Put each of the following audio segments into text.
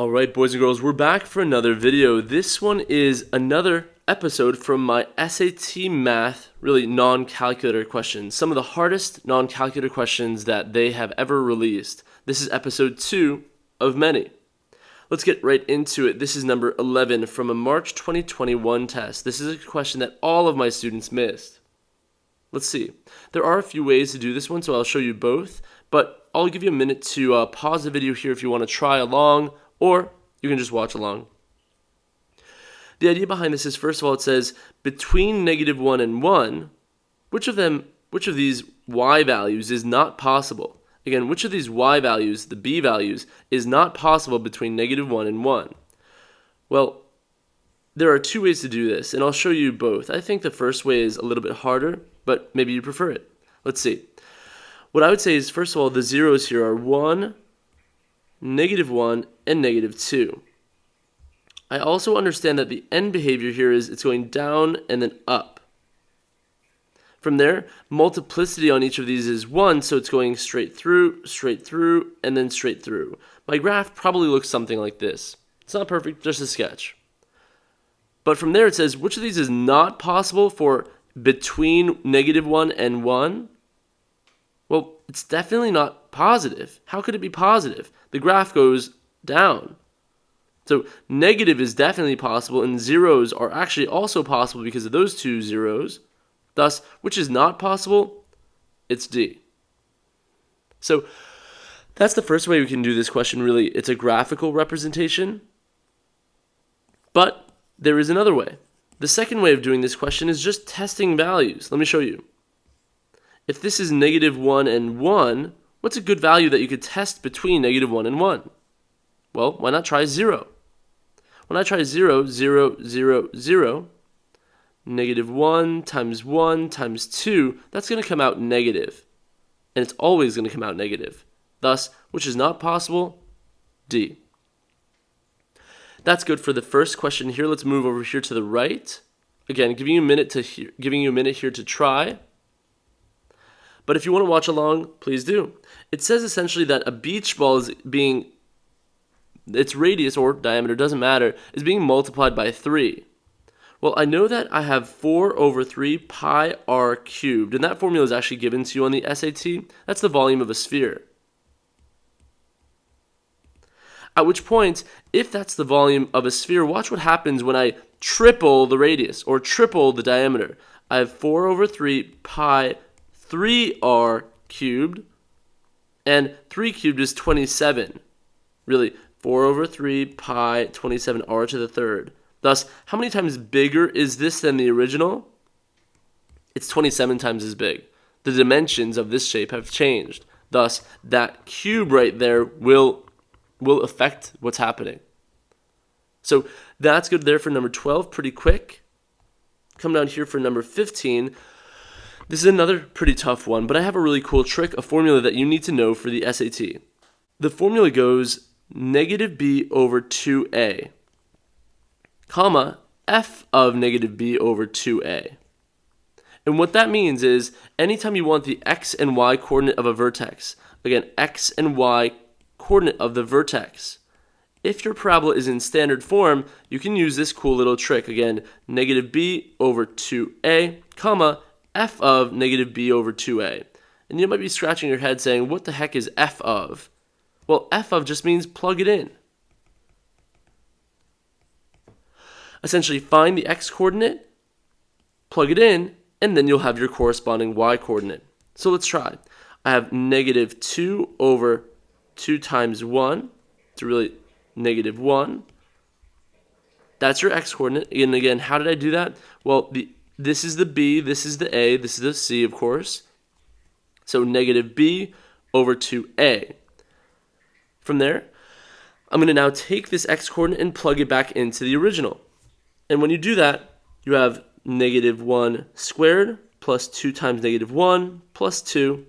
Alright, boys and girls, we're back for another video. This one is another episode from my SAT math, really non-calculator questions. Some of the hardest non-calculator questions that they have ever released. This is episode 2 of many. Let's get right into it. This is number 11 from a March 2021 test. This is a question that all of my students missed. Let's see. There are a few ways to do this one, so I'll show you both, but I'll give you a minute to pause the video here if you want to try along, or you can just watch along. The idea behind this is, first of all, it says between -1 and 1, which of these y values is not possible? Again, which of these y values, the b values, is not possible between -1 and 1? Well, there are two ways to do this, and I'll show you both. I think the first way is a little bit harder, but maybe you prefer it. Let's see. What I would say is, first of all, the zeros here are 1, -1, and -2. I also understand that the end behavior here is it's going down and then up. From there, multiplicity on each of these is 1, so it's going straight through, and then straight through. My graph probably looks something like this. It's not perfect, just a sketch. But from there it says, which of these is not possible for between -1 and 1? Well, it's definitely not positive. How could it be positive? The graph goes down. So negative is definitely possible, and zeros are actually also possible because of those two zeros. Thus, which is not possible? It's D. So that's the first way we can do this question, really. It's a graphical representation. But there is another way. The second way of doing this question is just testing values. Let me show you. If this is -1 and 1, what's a good value that you could test between -1 and 1? Well, why not try 0? When I try 0, 0, 0, 0, -1 times 1 times 2, that's going to come out negative. And it's always going to come out negative. Thus, which is not possible? D. That's good for the first question here. Let's move over here to the right. Again, giving you a minute here to try. But if you want to watch along, please do. It says essentially that a beach ball is its radius or diameter, doesn't matter, is being multiplied by 3. Well, I know that I have 4/3 pi r cubed, and that formula is actually given to you on the SAT. That's the volume of a sphere. At which point, if that's the volume of a sphere, watch what happens when I triple the radius or triple the diameter. I have 4/3 pi 3r cubed, and 3 cubed is 27. Really, 4/3 pi 27r to the third. Thus, how many times bigger is this than the original? It's 27 times as big. The dimensions of this shape have changed. Thus, that cube right there will affect what's happening. So that's good there for number 12, pretty quick. Come down here for number 15. This is another pretty tough one, but I have a really cool trick, a formula that you need to know for the SAT. The formula goes -b/2a, comma, f of -b/2a. And what that means is, anytime you want the x and y coordinate of a vertex, again, x and y coordinate of the vertex, if your parabola is in standard form, you can use this cool little trick. Again, -b/2a, comma, f of -b/2a. And you might be scratching your head saying, what the heck is f of? Well, f of just means plug it in. Essentially, find the x coordinate, plug it in, and then you'll have your corresponding y coordinate. So let's try. I have -2/2 times 1. It's really -1. That's your x coordinate. And again, how did I do that? Well, this is the b, this is the a, this is the c, of course. So -b/2a. From there, I'm going to now take this x coordinate and plug it back into the original. And when you do that, you have -1 squared plus 2 times -1 plus 2.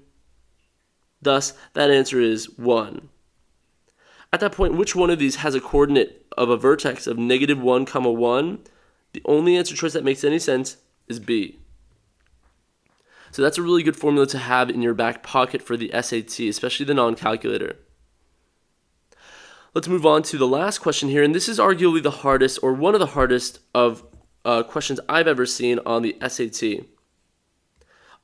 Thus, that answer is 1. At that point, which one of these has a coordinate of a vertex of -1, 1? The only answer choice that makes any sense is B. So that's a really good formula to have in your back pocket for the SAT, especially the non-calculator. Let's move on to the last question here, and this is arguably the hardest, or one of the hardest of questions I've ever seen on the SAT.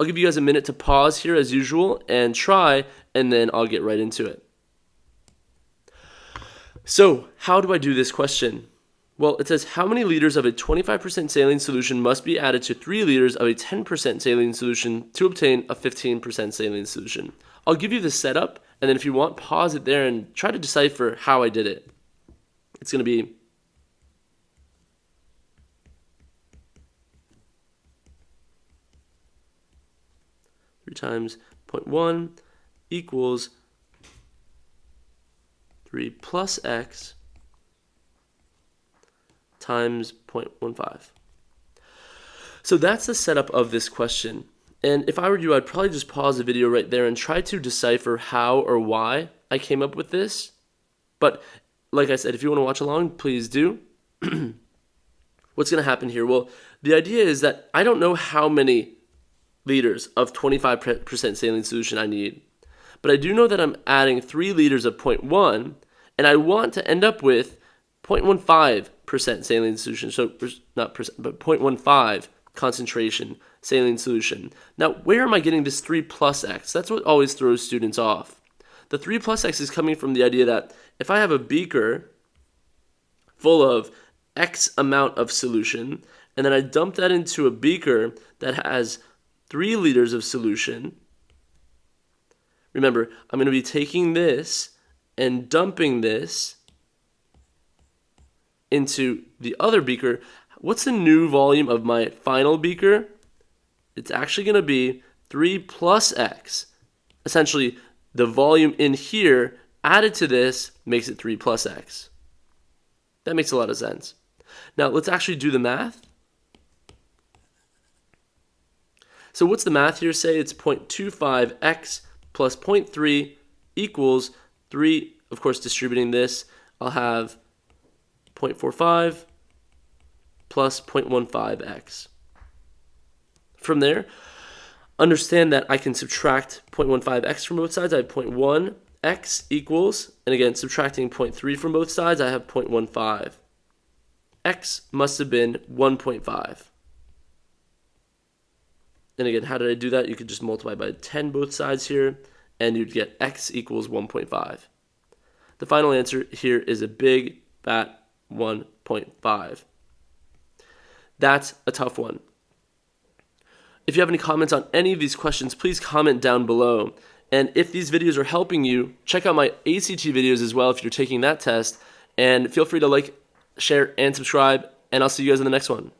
I'll give you guys a minute to pause here as usual and try, and then I'll get right into it. So, how do I do this question? Well, it says how many liters of a 25% saline solution must be added to 3 liters of a 10% saline solution to obtain a 15% saline solution. I'll give you the setup, and then if you want, pause it there and try to decipher how I did it. It's going to be 3 times 0.1 equals 3 plus x times 0.15. So that's the setup of this question. And if I were you, I'd probably just pause the video right there and try to decipher how or why I came up with this. But like I said, if you want to watch along, please do. What's going to happen here? Well, the idea is that I don't know how many liters of 25% saline solution I need. But I do know that I'm adding 3 liters of 0.1, and I want to end up with 0.15% saline solution. So not percent, but 0.15 concentration saline solution. Now, where am I getting this 3 plus x? That's what always throws students off. The 3 plus x is coming from the idea that if I have a beaker full of x amount of solution, and then I dump that into a beaker that has 3 liters of solution, remember, I'm going to be taking this and dumping this into the other beaker. What's the new volume of my final beaker? It's actually going to be 3 plus x. Essentially, the volume in here added to this makes it 3 plus x. That makes a lot of sense. Now, let's actually do the math. So what's the math here? Say it's 0.25x plus 0.3 equals 3. Of course, distributing this, I'll have 0.45 plus 0.15x. From there, understand that I can subtract 0.15x from both sides. I have 0.1x equals, and again, subtracting 0.3 from both sides, I have 0.15. X must have been 1.5. And again, how did I do that? You could just multiply by 10 both sides here, and you'd get x equals 1.5. The final answer here is a big fat 1.5. That's a tough one. If you have any comments on any of these questions, please comment down below. And if these videos are helping you, check out my ACT videos as well if you're taking that test. And feel free to like, share, and subscribe. And I'll see you guys in the next one.